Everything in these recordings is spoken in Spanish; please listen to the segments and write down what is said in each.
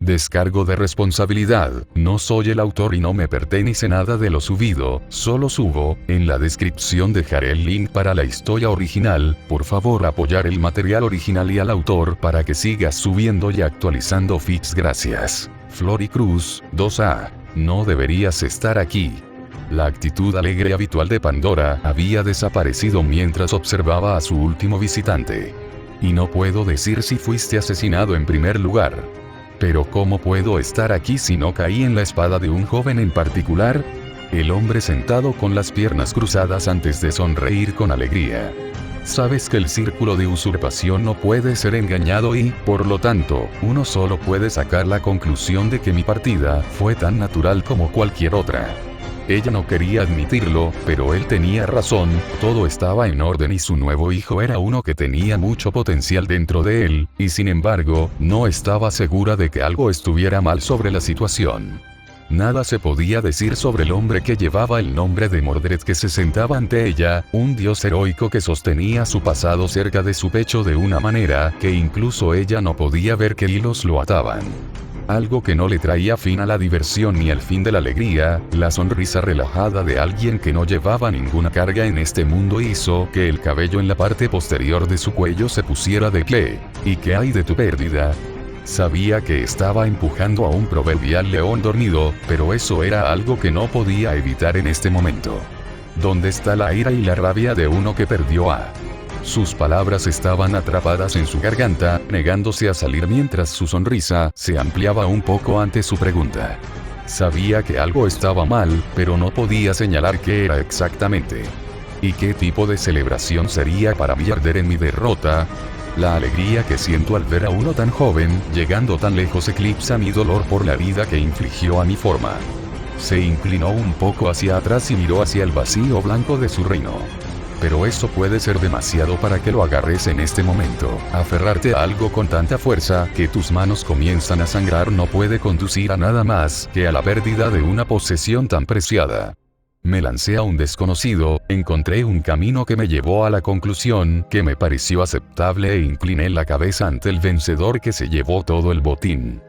Descargo de responsabilidad, no soy el autor y no me pertenece nada de lo subido, solo subo, en la descripción dejaré el link para la historia original, por favor apoyar el material original y al autor para que sigas subiendo y actualizando feeds gracias. Floricruz, 2A. No deberías estar aquí. La actitud alegre habitual de Pandora había desaparecido mientras observaba a su último visitante. Y no puedo decir si fuiste asesinado en primer lugar. Pero ¿cómo puedo estar aquí si no caí en la espada de un joven en particular? El hombre sentado con las piernas cruzadas antes de sonreír con alegría. Sabes que el círculo de usurpación no puede ser engañado y, por lo tanto, uno solo puede sacar la conclusión de que mi partida fue tan natural como cualquier otra. Ella no quería admitirlo, pero él tenía razón, todo estaba en orden y su nuevo hijo era uno que tenía mucho potencial dentro de él, y sin embargo, no estaba segura de que algo estuviera mal sobre la situación. Nada se podía decir sobre el hombre que llevaba el nombre de Mordred que se sentaba ante ella, un dios heroico que sostenía su pasado cerca de su pecho de una manera que incluso ella no podía ver qué hilos lo ataban. Algo que no le traía fin a la diversión ni al fin de la alegría, la sonrisa relajada de alguien que no llevaba ninguna carga en este mundo hizo que el cabello en la parte posterior de su cuello se pusiera de pie. ¿Y qué hay de tu pérdida? Sabía que estaba empujando a un proverbial león dormido, pero eso era algo que no podía evitar en este momento. ¿Dónde está la ira y la rabia de uno que perdió a...? Sus palabras estaban atrapadas en su garganta, negándose a salir mientras su sonrisa se ampliaba un poco ante su pregunta. Sabía que algo estaba mal, pero no podía señalar qué era exactamente. ¿Y qué tipo de celebración sería para mí arder en mi derrota? La alegría que siento al ver a uno tan joven, llegando tan lejos eclipsa mi dolor por la herida que infligió a mi forma. Se inclinó un poco hacia atrás y miró hacia el vacío blanco de su reino. Pero eso puede ser demasiado para que lo agarres en este momento. Aferrarte a algo con tanta fuerza que tus manos comienzan a sangrar no puede conducir a nada más que a la pérdida de una posesión tan preciada. Me lancé a un desconocido, encontré un camino que me llevó a la conclusión que me pareció aceptable e incliné la cabeza ante el vencedor que se llevó todo el botín.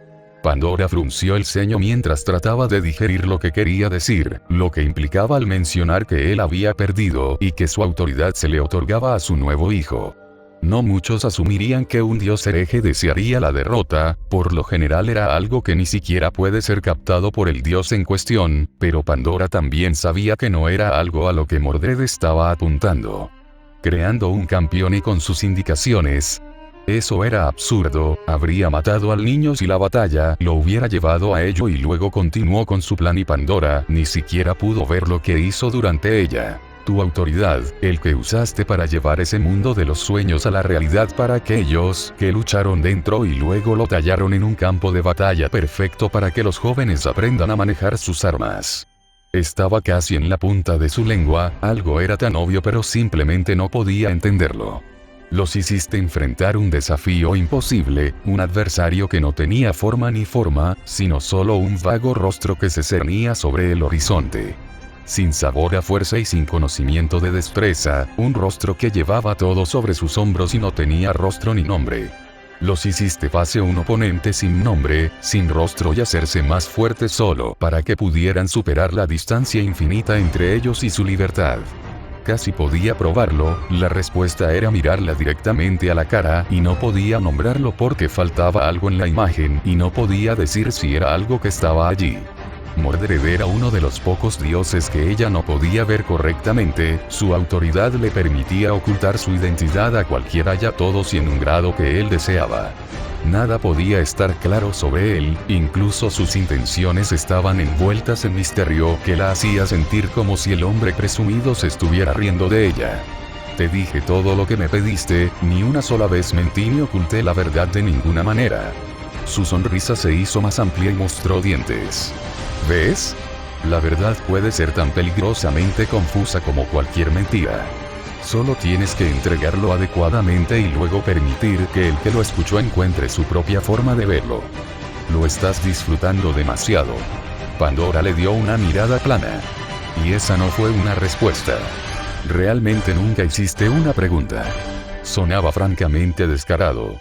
Pandora frunció el ceño mientras trataba de digerir lo que quería decir, lo que implicaba al mencionar que él había perdido y que su autoridad se le otorgaba a su nuevo hijo. No muchos asumirían que un dios hereje desearía la derrota, por lo general era algo que ni siquiera puede ser captado por el dios en cuestión, pero Pandora también sabía que no era algo a lo que Mordred estaba apuntando. Creando un campeón y con sus indicaciones. Eso era absurdo, habría matado al niño si la batalla lo hubiera llevado a ello y luego continuó con su plan y Pandora ni siquiera pudo ver lo que hizo durante ella. Tu autoridad, el que usaste para llevar ese mundo de los sueños a la realidad para aquellos que lucharon dentro y luego lo tallaron en un campo de batalla perfecto para que los jóvenes aprendan a manejar sus armas. Estaba casi en la punta de su lengua, algo era tan obvio pero simplemente no podía entenderlo. Los hiciste enfrentar un desafío imposible, un adversario que no tenía forma ni forma, sino solo un vago rostro que se cernía sobre el horizonte. Sin sabor a fuerza y sin conocimiento de destreza, un rostro que llevaba todo sobre sus hombros y no tenía rostro ni nombre. Los hiciste face a un oponente sin nombre, sin rostro y hacerse más fuerte solo para que pudieran superar la distancia infinita entre ellos y su libertad. Casi podía probarlo, la respuesta era mirarla directamente a la cara y no podía nombrarlo porque faltaba algo en la imagen y no podía decir si era algo que estaba allí. Mordred era uno de los pocos dioses que ella no podía ver correctamente, su autoridad le permitía ocultar su identidad a cualquiera y a todos y en un grado que él deseaba. Nada podía estar claro sobre él, incluso sus intenciones estaban envueltas en misterio que la hacía sentir como si el hombre presumido se estuviera riendo de ella. Te dije todo lo que me pediste, ni una sola vez mentí ni oculté la verdad de ninguna manera. Su sonrisa se hizo más amplia y mostró dientes. ¿Ves? La verdad puede ser tan peligrosamente confusa como cualquier mentira. Solo tienes que entregarlo adecuadamente y luego permitir que el que lo escuchó encuentre su propia forma de verlo. Lo estás disfrutando demasiado. Pandora le dio una mirada plana. Y esa no fue una respuesta. Realmente nunca hiciste una pregunta. Sonaba francamente descarado.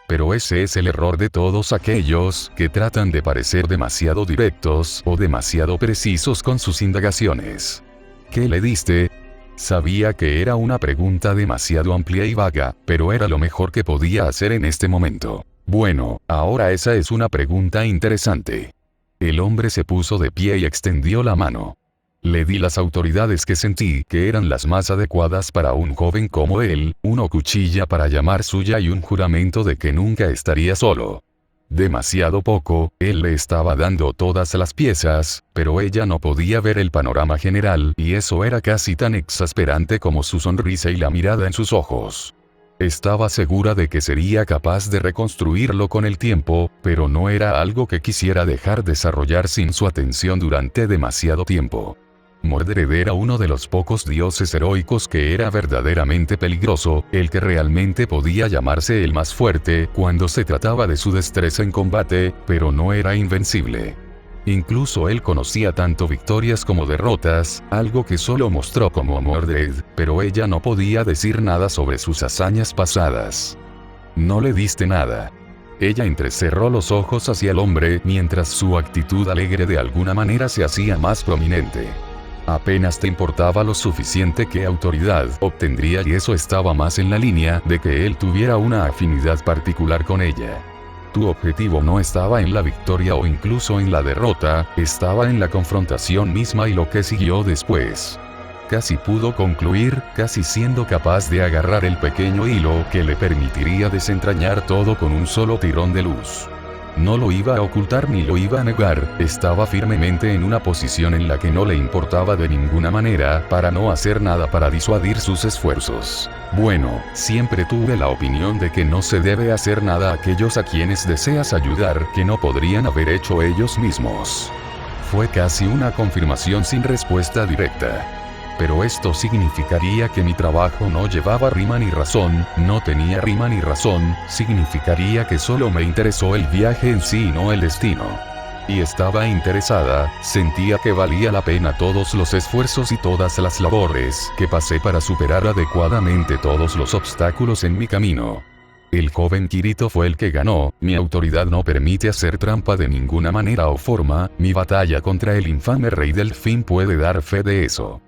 Pero ese es el error de todos aquellos que tratan de parecer demasiado directos o demasiado precisos con sus indagaciones. ¿Qué le diste? Sabía que era una pregunta demasiado amplia y vaga, pero era lo mejor que podía hacer en este momento. Bueno, ahora esa es una pregunta interesante. El hombre se puso de pie y extendió la mano. Le di las autoridades que sentí que eran las más adecuadas para un joven como él, una cuchilla para llamar suya y un juramento de que nunca estaría solo. Demasiado poco, él le estaba dando todas las piezas, pero ella no podía ver el panorama general y eso era casi tan exasperante como su sonrisa y la mirada en sus ojos. Estaba segura de que sería capaz de reconstruirlo con el tiempo, pero no era algo que quisiera dejar desarrollar sin su atención durante demasiado tiempo. Mordred era uno de los pocos dioses heroicos que era verdaderamente peligroso, el que realmente podía llamarse el más fuerte cuando se trataba de su destreza en combate, pero no era invencible. Incluso él conocía tanto victorias como derrotas, algo que solo mostró como Mordred, pero ella no podía decir nada sobre sus hazañas pasadas. No le diste nada. Ella entrecerró los ojos hacia el hombre mientras su actitud alegre de alguna manera se hacía más prominente. Apenas te importaba lo suficiente qué autoridad obtendría y eso estaba más en la línea de que él tuviera una afinidad particular con ella. Tu objetivo no estaba en la victoria o incluso en la derrota, estaba en la confrontación misma y lo que siguió después. Casi pudo concluir, casi siendo capaz de agarrar el pequeño hilo que le permitiría desentrañar todo con un solo tirón de luz. No lo iba a ocultar ni lo iba a negar, estaba firmemente en una posición en la que no le importaba de ninguna manera para no hacer nada para disuadir sus esfuerzos. Bueno, siempre tuve la opinión de que no se debe hacer nada a aquellos a quienes deseas ayudar que no podrían haber hecho ellos mismos. Fue casi una confirmación sin respuesta directa. Pero esto significaría que mi trabajo no llevaba rima ni razón, no tenía rima ni razón, significaría que solo me interesó el viaje en sí y no el destino. Y estaba interesada, sentía que valía la pena todos los esfuerzos y todas las labores que pasé para superar adecuadamente todos los obstáculos en mi camino. El joven Kirito fue el que ganó, mi autoridad no permite hacer trampa de ninguna manera o forma, mi batalla contra el infame rey Delfín puede dar fe de eso.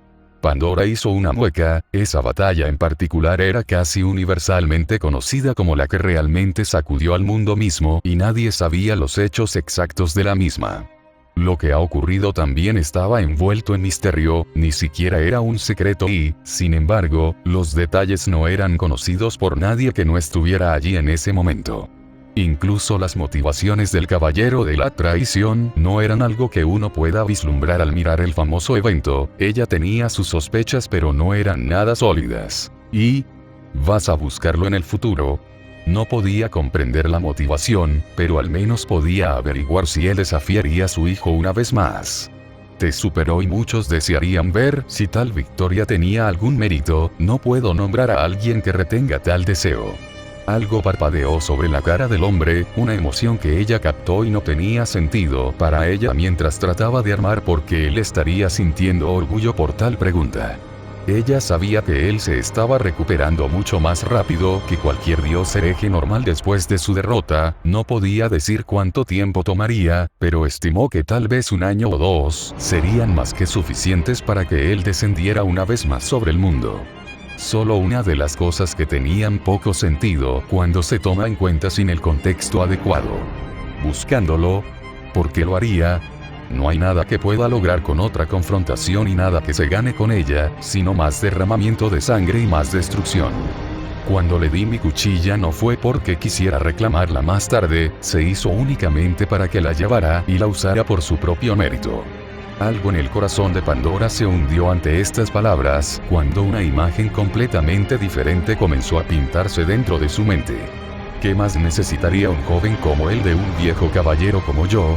Pandora hizo una mueca, esa batalla en particular era casi universalmente conocida como la que realmente sacudió al mundo mismo y nadie sabía los hechos exactos de la misma. Lo que ha ocurrido también estaba envuelto en misterio, ni siquiera era un secreto y, sin embargo, los detalles no eran conocidos por nadie que no estuviera allí en ese momento. Incluso las motivaciones del caballero de la traición no eran algo que uno pueda vislumbrar al mirar el famoso evento, ella tenía sus sospechas pero no eran nada sólidas. Y, vas a buscarlo en el futuro. No podía comprender la motivación, pero al menos podía averiguar si él desafiaría a su hijo una vez más. Te superó y muchos desearían ver si tal victoria tenía algún mérito, no puedo nombrar a alguien que retenga tal deseo. Algo parpadeó sobre la cara del hombre, una emoción que ella captó y no tenía sentido para ella mientras trataba de armar por qué él estaría sintiendo orgullo por tal pregunta. Ella sabía que él se estaba recuperando mucho más rápido que cualquier dios hereje normal después de su derrota, no podía decir cuánto tiempo tomaría, pero estimó que tal vez 1 año o 2 serían más que suficientes para que él descendiera una vez más sobre el mundo. Solo una de las cosas que tenían poco sentido cuando se toma en cuenta sin el contexto adecuado. Buscándolo, ¿por qué lo haría? No hay nada que pueda lograr con otra confrontación y nada que se gane con ella, sino más derramamiento de sangre y más destrucción. Cuando le di mi cuchilla no fue porque quisiera reclamarla más tarde, se hizo únicamente para que la llevara y la usara por su propio mérito. Algo en el corazón de Pandora se hundió ante estas palabras, cuando una imagen completamente diferente comenzó a pintarse dentro de su mente. ¿Qué más necesitaría un joven como él de un viejo caballero como yo?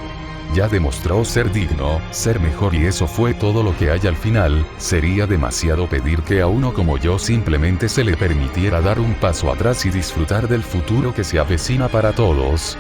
Ya demostró ser digno, ser mejor y eso fue todo lo que hay al final, sería demasiado pedir que a uno como yo simplemente se le permitiera dar un paso atrás y disfrutar del futuro que se avecina para todos.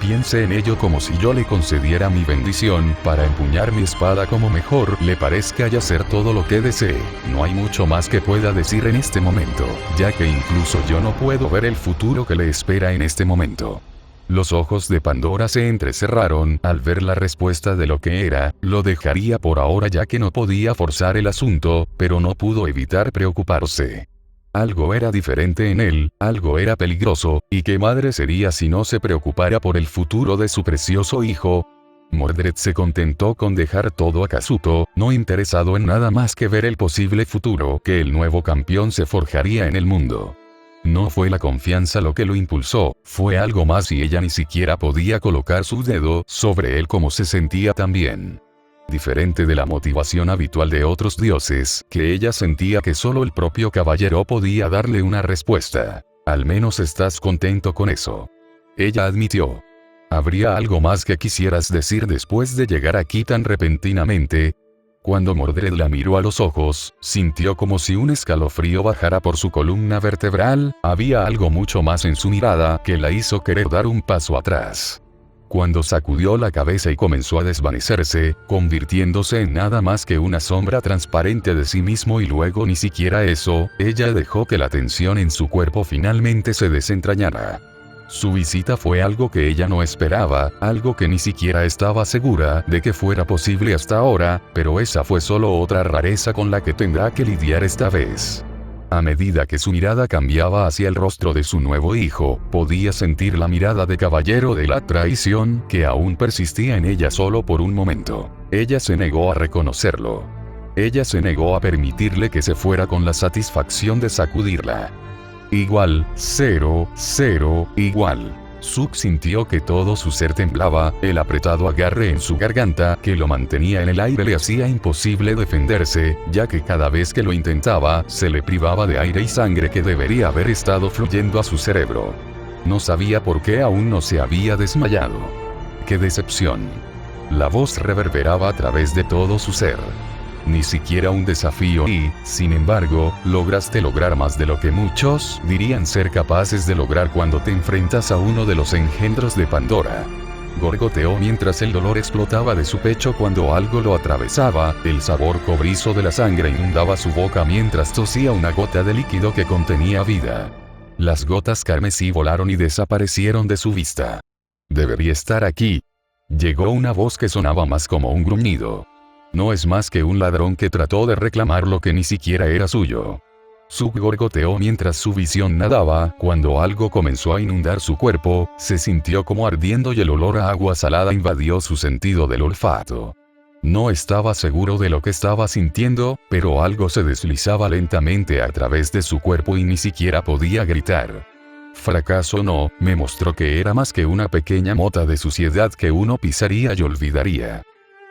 Piense en ello como si yo le concediera mi bendición para empuñar mi espada como mejor le parezca y hacer todo lo que desee. No hay mucho más que pueda decir en este momento, ya que incluso yo no puedo ver el futuro que le espera en este momento. Los ojos de Pandora se entrecerraron al ver la respuesta de lo que era. Lo dejaría por ahora ya que no podía forzar el asunto, pero no pudo evitar preocuparse. Algo era diferente en él, algo era peligroso, y qué madre sería si no se preocupara por el futuro de su precioso hijo. Mordred se contentó con dejar todo a Kazuto, no interesado en nada más que ver el posible futuro que el nuevo campeón se forjaría en el mundo. No fue la confianza lo que lo impulsó, fue algo más y ella ni siquiera podía colocar su dedo sobre él como se sentía también. Diferente de la motivación habitual de otros dioses, que ella sentía que solo el propio caballero podía darle una respuesta. Al menos estás contento con eso. Ella admitió. ¿Habría algo más que quisieras decir después de llegar aquí tan repentinamente? Cuando Mordred la miró a los ojos, sintió como si un escalofrío bajara por su columna vertebral. Había algo mucho más en su mirada que la hizo querer dar un paso atrás. Cuando sacudió la cabeza y comenzó a desvanecerse, convirtiéndose en nada más que una sombra transparente de sí mismo y luego ni siquiera eso, ella dejó que la tensión en su cuerpo finalmente se desentrañara. Su visita fue algo que ella no esperaba, algo que ni siquiera estaba segura de que fuera posible hasta ahora, pero esa fue solo otra rareza con la que tendrá que lidiar esta vez. A medida que su mirada cambiaba hacia el rostro de su nuevo hijo, podía sentir la mirada de caballero de la traición que aún persistía en ella solo por un momento. Ella se negó a reconocerlo. Ella se negó a permitirle que se fuera con la satisfacción de sacudirla. Igual, 0, 0, igual. Suk sintió que todo su ser temblaba, el apretado agarre en su garganta que lo mantenía en el aire le hacía imposible defenderse, ya que cada vez que lo intentaba, se le privaba de aire y sangre que debería haber estado fluyendo a su cerebro. No sabía por qué aún no se había desmayado. ¡Qué decepción! La voz reverberaba a través de todo su ser. Ni siquiera un desafío y, sin embargo, lograste lograr más de lo que muchos dirían ser capaces de lograr cuando te enfrentas a uno de los engendros de Pandora. Gorgoteó mientras el dolor explotaba de su pecho cuando algo lo atravesaba, el sabor cobrizo de la sangre inundaba su boca mientras tosía una gota de líquido que contenía vida. Las gotas carmesí volaron y desaparecieron de su vista. Debería estar aquí. Llegó una voz que sonaba más como un gruñido. No es más que un ladrón que trató de reclamar lo que ni siquiera era suyo. Suk gorgoteó mientras su visión nadaba. Cuando algo comenzó a inundar su cuerpo, se sintió como ardiendo y el olor a agua salada invadió su sentido del olfato. No estaba seguro de lo que estaba sintiendo, pero algo se deslizaba lentamente a través de su cuerpo y ni siquiera podía gritar. Fracaso no, me mostró que era más que una pequeña mota de suciedad que uno pisaría y olvidaría.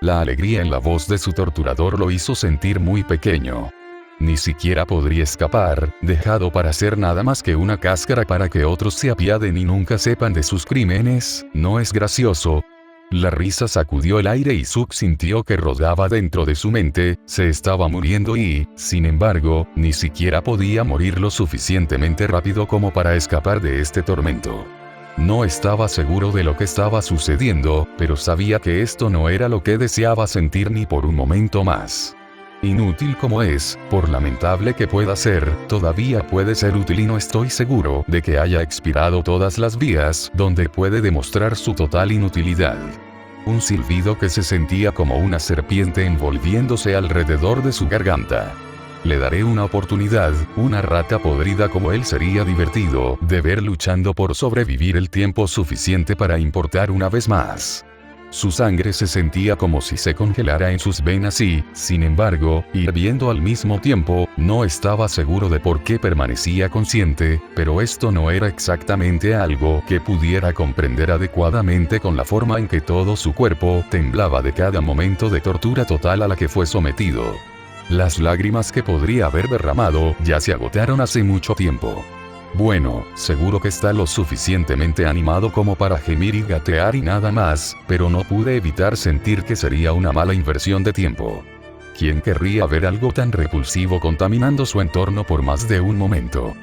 La alegría en la voz de su torturador lo hizo sentir muy pequeño. Ni siquiera podría escapar, dejado para ser nada más que una cáscara para que otros se apiaden y nunca sepan de sus crímenes. ¿No es gracioso? La risa sacudió el aire y Suk sintió que rodaba dentro de su mente, se estaba muriendo y, sin embargo, ni siquiera podía morir lo suficientemente rápido como para escapar de este tormento. No estaba seguro de lo que estaba sucediendo, pero sabía que esto no era lo que deseaba sentir ni por un momento más. Inútil como es, por lamentable que pueda ser, todavía puede ser útil y no estoy seguro de que haya expirado todas las vías donde puede demostrar su total inutilidad. Un silbido que se sentía como una serpiente envolviéndose alrededor de su garganta. Le daré una oportunidad, una rata podrida como él sería divertido de ver luchando por sobrevivir el tiempo suficiente para importar una vez más. Su sangre se sentía como si se congelara en sus venas y, sin embargo, hirviendo al mismo tiempo, no estaba seguro de por qué permanecía consciente, pero esto no era exactamente algo que pudiera comprender adecuadamente con la forma en que todo su cuerpo temblaba de cada momento de tortura total a la que fue sometido. Las lágrimas que podría haber derramado ya se agotaron hace mucho tiempo. Bueno, seguro que está lo suficientemente animado como para gemir y gatear y nada más, pero no pude evitar sentir que sería una mala inversión de tiempo. ¿Quién querría ver algo tan repulsivo contaminando su entorno por más de un momento?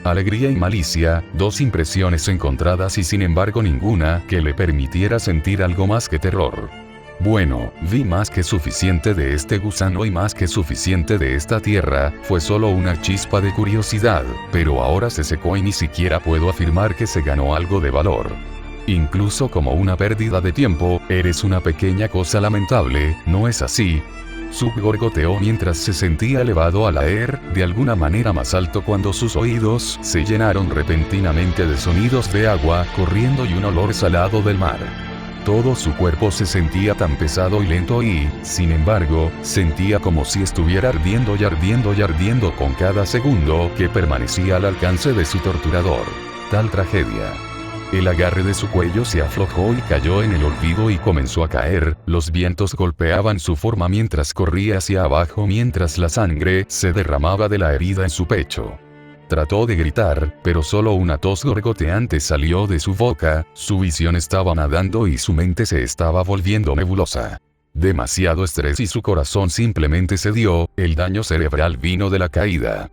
Alegría y malicia, dos impresiones encontradas y sin embargo ninguna que le permitiera sentir algo más que terror. Bueno, vi más que suficiente de este gusano y más que suficiente de esta tierra, fue solo una chispa de curiosidad, pero ahora se secó y ni siquiera puedo afirmar que se ganó algo de valor. Incluso como una pérdida de tiempo, eres una pequeña cosa lamentable, ¿no es así? Sub gorgoteó mientras se sentía elevado al aire, de alguna manera más alto cuando sus oídos se llenaron repentinamente de sonidos de agua corriendo y un olor salado del mar. Todo su cuerpo se sentía tan pesado y lento y, sin embargo, sentía como si estuviera ardiendo y ardiendo y ardiendo con cada segundo que permanecía al alcance de su torturador. Tal tragedia. El agarre de su cuello se aflojó y cayó en el olvido y comenzó a caer, los vientos golpeaban su forma mientras corría hacia abajo mientras la sangre se derramaba de la herida en su pecho. Trató de gritar, pero solo una tos gorgoteante salió de su boca, su visión estaba nadando y su mente se estaba volviendo nebulosa. Demasiado estrés y su corazón simplemente cedió, el daño cerebral vino de la caída.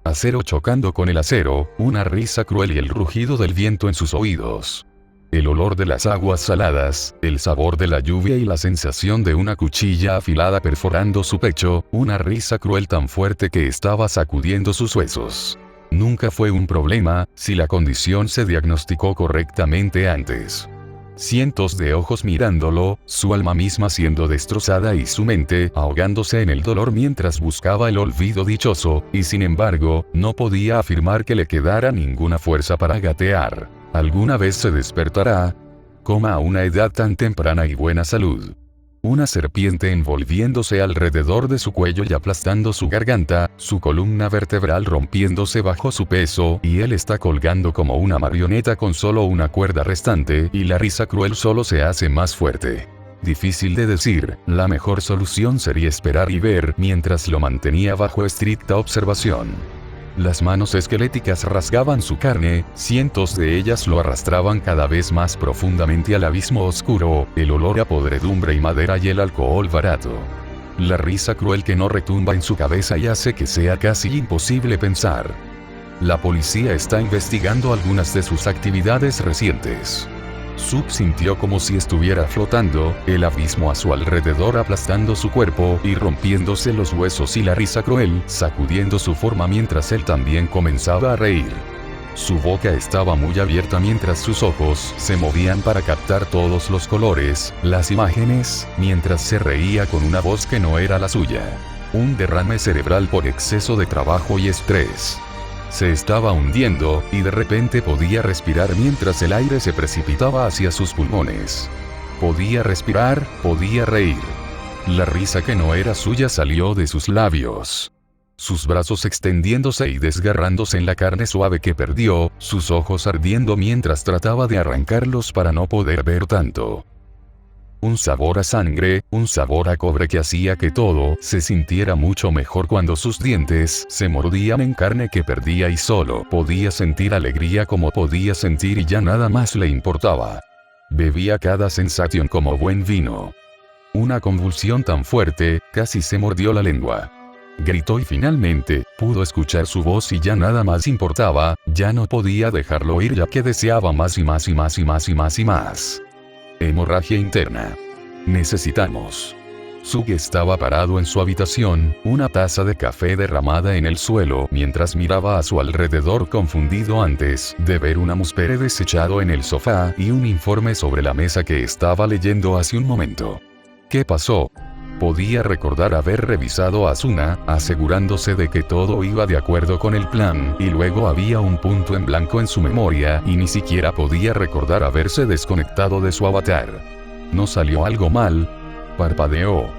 Acero chocando con el acero, una risa cruel y el rugido del viento en sus oídos. El olor de las aguas saladas, el sabor de la lluvia y la sensación de una cuchilla afilada perforando su pecho, una risa cruel tan fuerte que estaba sacudiendo sus huesos. Nunca fue un problema, si la condición se diagnosticó correctamente antes. Cientos de ojos mirándolo, su alma misma siendo destrozada y su mente ahogándose en el dolor mientras buscaba el olvido dichoso, y sin embargo, no podía afirmar que le quedara ninguna fuerza para gatear. ¿Alguna vez se despertará? A una edad tan temprana y buena salud. Una serpiente envolviéndose alrededor de su cuello y aplastando su garganta, su columna vertebral rompiéndose bajo su peso, y él está colgando como una marioneta con solo una cuerda restante, y la risa cruel solo se hace más fuerte. Difícil de decir, la mejor solución sería esperar y ver mientras lo mantenía bajo estricta observación. Las manos esqueléticas rasgaban su carne, cientos de ellas lo arrastraban cada vez más profundamente al abismo oscuro, el olor a podredumbre y madera y el alcohol barato. La risa cruel que no retumba en su cabeza y hace que sea casi imposible pensar. La policía está investigando algunas de sus actividades recientes. Sub sintió como si estuviera flotando, el abismo a su alrededor aplastando su cuerpo y rompiéndose los huesos y la risa cruel sacudiendo su forma mientras él también comenzaba a reír. Su boca estaba muy abierta mientras sus ojos se movían para captar todos los colores, las imágenes, mientras se reía con una voz que no era la suya. Un derrame cerebral por exceso de trabajo y estrés. Se estaba hundiendo, y de repente podía respirar mientras el aire se precipitaba hacia sus pulmones. Podía respirar, podía reír. La risa que no era suya salió de sus labios. Sus brazos extendiéndose y desgarrándose en la carne suave que perdió, sus ojos ardiendo mientras trataba de arrancarlos para no poder ver tanto. Un sabor a sangre, un sabor a cobre que hacía que todo se sintiera mucho mejor cuando sus dientes se mordían en carne que perdía y solo podía sentir alegría como podía sentir y ya nada más le importaba. Bebía cada sensación como buen vino. Una convulsión tan fuerte, casi se mordió la lengua. Gritó y finalmente, pudo escuchar su voz y ya nada más importaba, ya no podía dejarlo ir ya que deseaba más y más y más y más y más y más. Hemorragia interna. Necesitamos. Sug estaba parado en su habitación, una taza de café derramada en el suelo mientras miraba a su alrededor confundido antes de ver un muspere desechado en el sofá y un informe sobre la mesa que estaba leyendo hace un momento. ¿Qué pasó? Podía recordar haber revisado a Asuna, asegurándose de que todo iba de acuerdo con el plan, y luego había un punto en blanco en su memoria y ni siquiera podía recordar haberse desconectado de su avatar. ¿No salió algo mal? Parpadeó.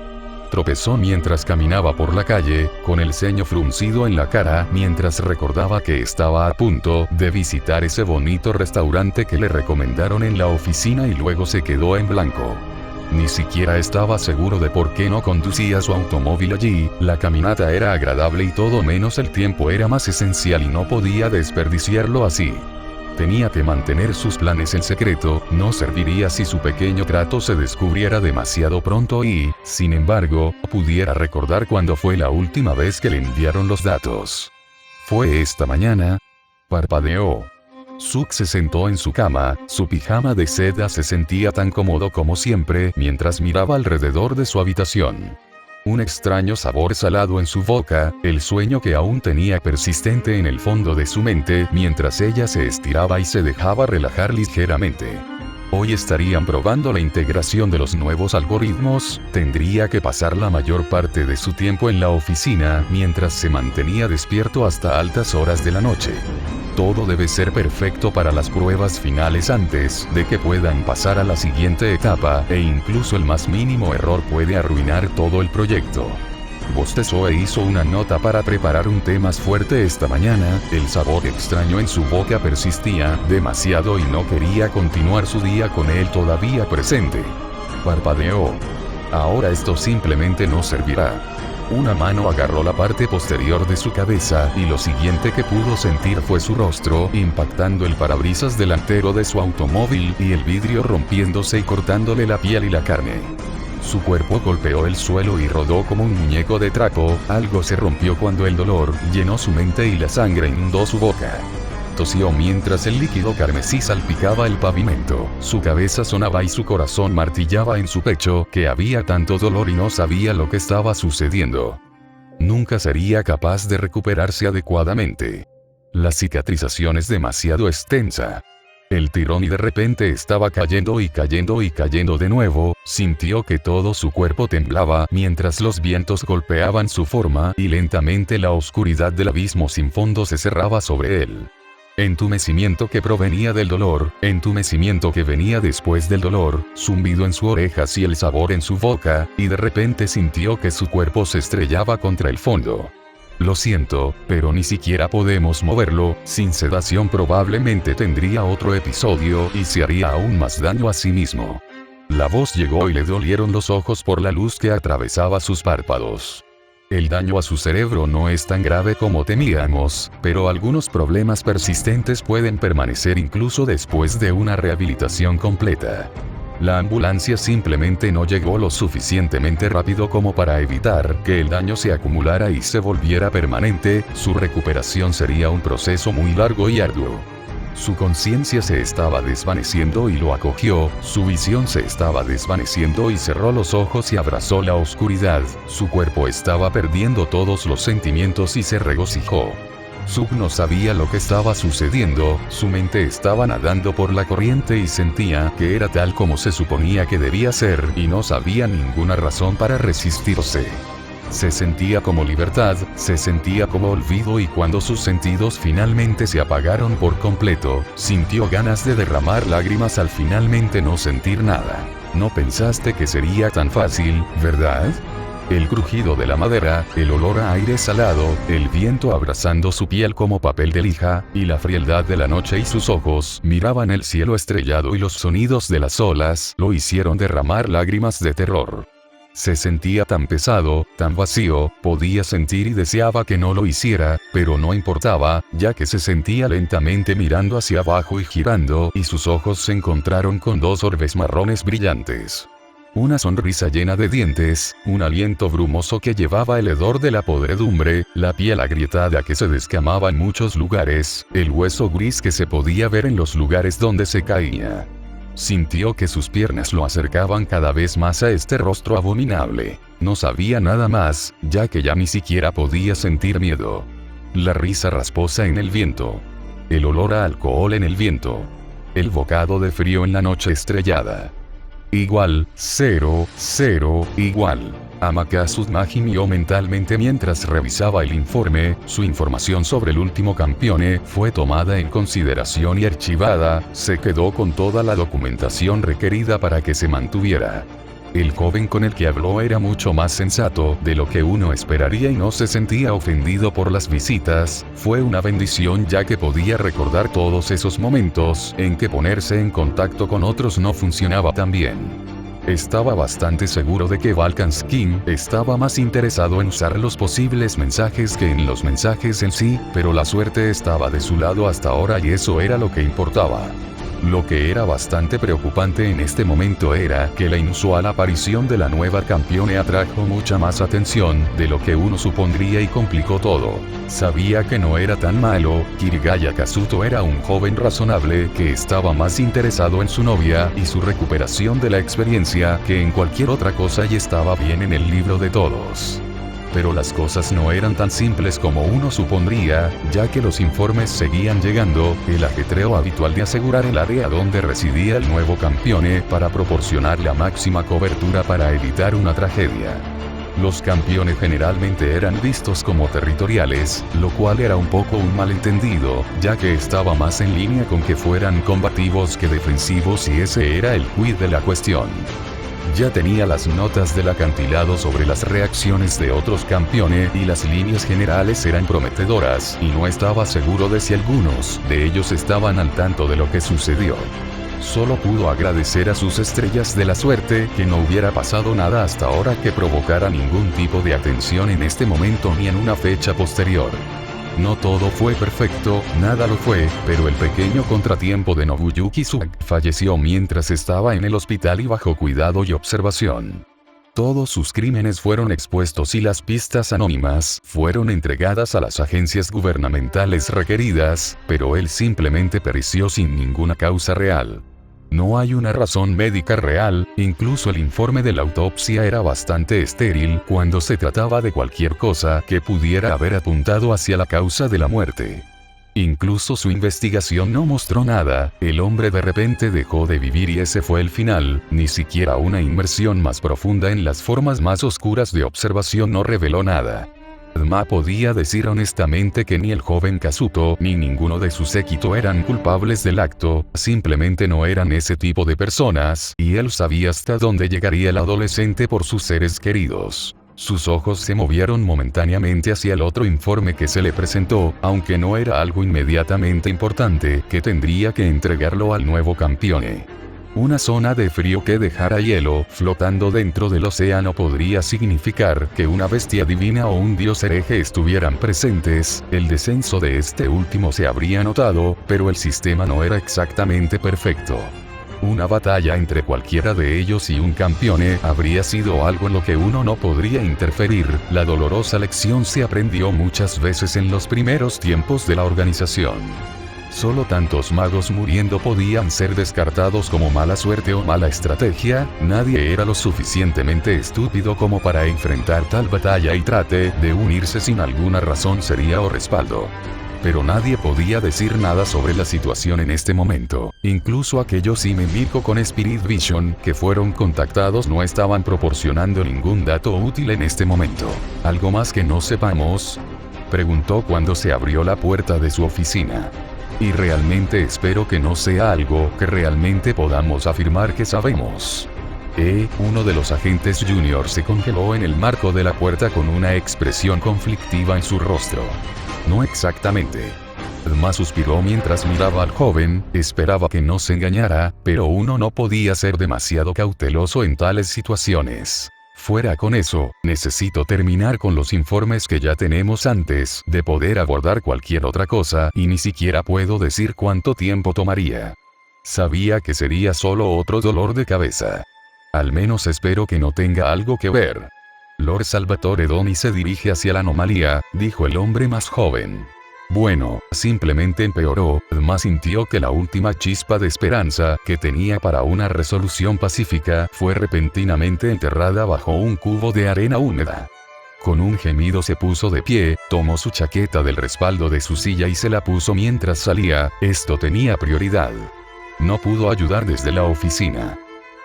Tropezó mientras caminaba por la calle, con el ceño fruncido en la cara mientras recordaba que estaba a punto de visitar ese bonito restaurante que le recomendaron en la oficina y luego se quedó en blanco. Ni siquiera estaba seguro de por qué no conducía su automóvil allí, la caminata era agradable y todo menos el tiempo era más esencial y no podía desperdiciarlo así. Tenía que mantener sus planes en secreto, no serviría si su pequeño trato se descubriera demasiado pronto y, sin embargo, pudiera recordar cuándo fue la última vez que le enviaron los datos. ¿Fue esta mañana? Parpadeó. Suk se sentó en su cama, su pijama de seda se sentía tan cómodo como siempre mientras miraba alrededor de su habitación. Un extraño sabor salado en su boca, el sueño que aún tenía persistente en el fondo de su mente mientras ella se estiraba y se dejaba relajar ligeramente. Hoy estarían probando la integración de los nuevos algoritmos, tendría que pasar la mayor parte de su tiempo en la oficina mientras se mantenía despierto hasta altas horas de la noche. Todo debe ser perfecto para las pruebas finales antes de que puedan pasar a la siguiente etapa, e incluso el más mínimo error puede arruinar todo el proyecto. Bostezó e hizo una nota para preparar un té más fuerte esta mañana. El sabor extraño en su boca persistía demasiado y no quería continuar su día con él todavía presente. Parpadeó. Ahora esto simplemente no servirá. Una mano agarró la parte posterior de su cabeza y lo siguiente que pudo sentir fue su rostro impactando el parabrisas delantero de su automóvil y el vidrio rompiéndose y cortándole la piel y la carne. Su cuerpo golpeó el suelo y rodó como un muñeco de trapo, algo se rompió cuando el dolor llenó su mente y la sangre inundó su boca. Tosió mientras el líquido carmesí salpicaba el pavimento, su cabeza sonaba y su corazón martillaba en su pecho, que había tanto dolor y no sabía lo que estaba sucediendo. Nunca sería capaz de recuperarse adecuadamente. La cicatrización es demasiado extensa. El tirón y de repente estaba cayendo y cayendo y cayendo de nuevo, sintió que todo su cuerpo temblaba mientras los vientos golpeaban su forma y lentamente la oscuridad del abismo sin fondo se cerraba sobre él. Entumecimiento que provenía del dolor, entumecimiento que venía después del dolor, zumbido en su orejas y el sabor en su boca, y de repente sintió que su cuerpo se estrellaba contra el fondo. Lo siento, pero ni siquiera podemos moverlo, sin sedación probablemente tendría otro episodio y se haría aún más daño a sí mismo. La voz llegó y le dolieron los ojos por la luz que atravesaba sus párpados. El daño a su cerebro no es tan grave como temíamos, pero algunos problemas persistentes pueden permanecer incluso después de una rehabilitación completa. La ambulancia simplemente no llegó lo suficientemente rápido como para evitar que el daño se acumulara y se volviera permanente. Su recuperación sería un proceso muy largo y arduo. Su conciencia se estaba desvaneciendo y lo acogió, su visión se estaba desvaneciendo y cerró los ojos y abrazó la oscuridad, su cuerpo estaba perdiendo todos los sentimientos y se regocijó. Suk no sabía lo que estaba sucediendo, su mente estaba nadando por la corriente y sentía que era tal como se suponía que debía ser y no sabía ninguna razón para resistirse. Se sentía como libertad, se sentía como olvido y cuando sus sentidos finalmente se apagaron por completo, sintió ganas de derramar lágrimas al finalmente no sentir nada. No pensaste que sería tan fácil, ¿verdad? El crujido de la madera, el olor a aire salado, el viento abrazando su piel como papel de lija, y la frialdad de la noche y sus ojos miraban el cielo estrellado y los sonidos de las olas lo hicieron derramar lágrimas de terror. Se sentía tan pesado, tan vacío, podía sentir y deseaba que no lo hiciera, pero no importaba, ya que se sentía lentamente mirando hacia abajo y girando, y sus ojos se encontraron con dos orbes marrones brillantes. Una sonrisa llena de dientes, un aliento brumoso que llevaba el hedor de la podredumbre, la piel agrietada que se descamaba en muchos lugares, el hueso gris que se podía ver en los lugares donde se caía. Sintió que sus piernas lo acercaban cada vez más a este rostro abominable. No sabía nada más, ya que ya ni siquiera podía sentir miedo. La risa rasposa en el viento. El olor a alcohol en el viento. El bocado de frío en la noche estrellada. Igual, 0, 0, igual. Amaka gimió mentalmente mientras revisaba el informe. Su información sobre el último campeone fue tomada en consideración y archivada. Se quedó con toda la documentación requerida para que se mantuviera. El joven con el que habló era mucho más sensato de lo que uno esperaría y no se sentía ofendido por las visitas. Fue una bendición ya que podía recordar todos esos momentos en que ponerse en contacto con otros no funcionaba tan bien. Estaba bastante seguro de que Valkanskin estaba más interesado en usar los posibles mensajes que en los mensajes en sí, pero la suerte estaba de su lado hasta ahora y eso era lo que importaba. Lo que era bastante preocupante en este momento era que la inusual aparición de la nueva campeona atrajo mucha más atención de lo que uno supondría y complicó todo. Sabía que no era tan malo. Kirigaya Kazuto era un joven razonable que estaba más interesado en su novia y su recuperación de la experiencia que en cualquier otra cosa y estaba bien en el libro de todos. Pero las cosas no eran tan simples como uno supondría, ya que los informes seguían llegando, el ajetreo habitual de asegurar el área donde residía el nuevo campeone para proporcionar la máxima cobertura para evitar una tragedia. Los campeones generalmente eran vistos como territoriales, lo cual era un poco un malentendido, ya que estaba más en línea con que fueran combativos que defensivos y ese era el quid de la cuestión. Ya tenía las notas del acantilado sobre las reacciones de otros campeones y las líneas generales eran prometedoras y no estaba seguro de si algunos de ellos estaban al tanto de lo que sucedió. Solo pudo agradecer a sus estrellas de la suerte que no hubiera pasado nada hasta ahora que provocara ningún tipo de atención en este momento ni en una fecha posterior. No todo fue perfecto, nada lo fue, pero el pequeño contratiempo de Nobuyuki Suzuki falleció mientras estaba en el hospital y bajo cuidado y observación. Todos sus crímenes fueron expuestos y las pistas anónimas fueron entregadas a las agencias gubernamentales requeridas, pero él simplemente pereció sin ninguna causa real. No hay una razón médica real, incluso el informe de la autopsia era bastante estéril cuando se trataba de cualquier cosa que pudiera haber apuntado hacia la causa de la muerte. Incluso su investigación no mostró nada, el hombre de repente dejó de vivir y ese fue el final, ni siquiera una inmersión más profunda en las formas más oscuras de observación no reveló nada. Ma podía decir honestamente que ni el joven Kazuto ni ninguno de su séquito eran culpables del acto, simplemente no eran ese tipo de personas, y él sabía hasta dónde llegaría el adolescente por sus seres queridos. Sus ojos se movieron momentáneamente hacia el otro informe que se le presentó, aunque no era algo inmediatamente importante, que tendría que entregarlo al nuevo campeone. Una zona de frío que dejara hielo flotando dentro del océano podría significar que una bestia divina o un dios hereje estuvieran presentes, el descenso de este último se habría notado, pero el sistema no era exactamente perfecto. Una batalla entre cualquiera de ellos y un campeone habría sido algo en lo que uno no podría interferir, la dolorosa lección se aprendió muchas veces en los primeros tiempos de la organización. Solo tantos magos muriendo podían ser descartados como mala suerte o mala estrategia, nadie era lo suficientemente estúpido como para enfrentar tal batalla y trate de unirse sin alguna razón seria o respaldo. Pero nadie podía decir nada sobre la situación en este momento, incluso aquellos Himemiko con Spirit Vision que fueron contactados no estaban proporcionando ningún dato útil en este momento. ¿Algo más que no sepamos?, preguntó cuando se abrió la puerta de su oficina. Y realmente espero que no sea algo que realmente podamos afirmar que sabemos. Uno de los agentes junior se congeló en el marco de la puerta con una expresión conflictiva en su rostro. No exactamente. Ma suspiró mientras miraba al joven, esperaba que no se engañara, pero uno no podía ser demasiado cauteloso en tales situaciones. Fuera con eso, necesito terminar con los informes que ya tenemos antes de poder abordar cualquier otra cosa y ni siquiera puedo decir cuánto tiempo tomaría. Sabía que sería solo otro dolor de cabeza. Al menos espero que no tenga algo que ver. Lord Salvatore Doni se dirige hacia la anomalía, dijo el hombre más joven. Bueno, simplemente empeoró. Ma sintió que la última chispa de esperanza que tenía para una resolución pacífica fue repentinamente enterrada bajo un cubo de arena húmeda. Con un gemido se puso de pie, tomó su chaqueta del respaldo de su silla y se la puso mientras salía, esto tenía prioridad. No pudo ayudar desde la oficina.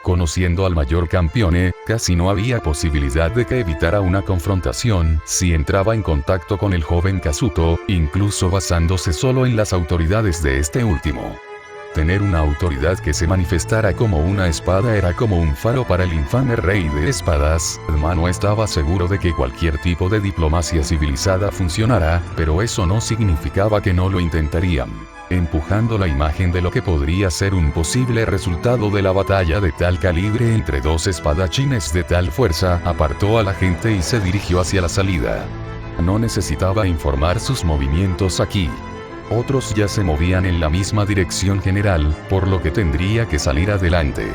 Conociendo al mayor campeone, casi no había posibilidad de que evitara una confrontación si entraba en contacto con el joven Kazuto, incluso basándose solo en las autoridades de este último. Tener una autoridad que se manifestara como una espada era como un faro para el infame rey de espadas. Ma no estaba seguro de que cualquier tipo de diplomacia civilizada funcionara, pero eso no significaba que no lo intentarían. Empujando la imagen de lo que podría ser un posible resultado de la batalla de tal calibre entre dos espadachines de tal fuerza, apartó a la gente y se dirigió hacia la salida. No necesitaba informar sus movimientos aquí. Otros ya se movían en la misma dirección general, por lo que tendría que salir adelante.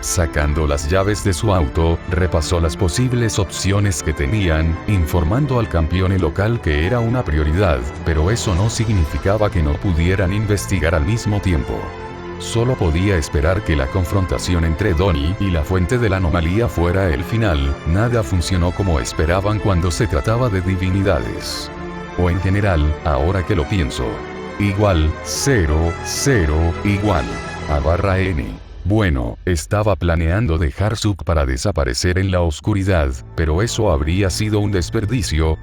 Sacando las llaves de su auto, repasó las posibles opciones que tenían, informando al campeón local que era una prioridad, pero eso no significaba que no pudieran investigar al mismo tiempo. Solo podía esperar que la confrontación entre Donnie y la fuente de la anomalía fuera el final. Nada funcionó como esperaban cuando se trataba de divinidades. O en general, ahora que lo pienso. Igual, 0, 0, igual. A/N. Bueno, estaba planeando dejar Suk para desaparecer en la oscuridad, pero eso habría sido un desperdicio,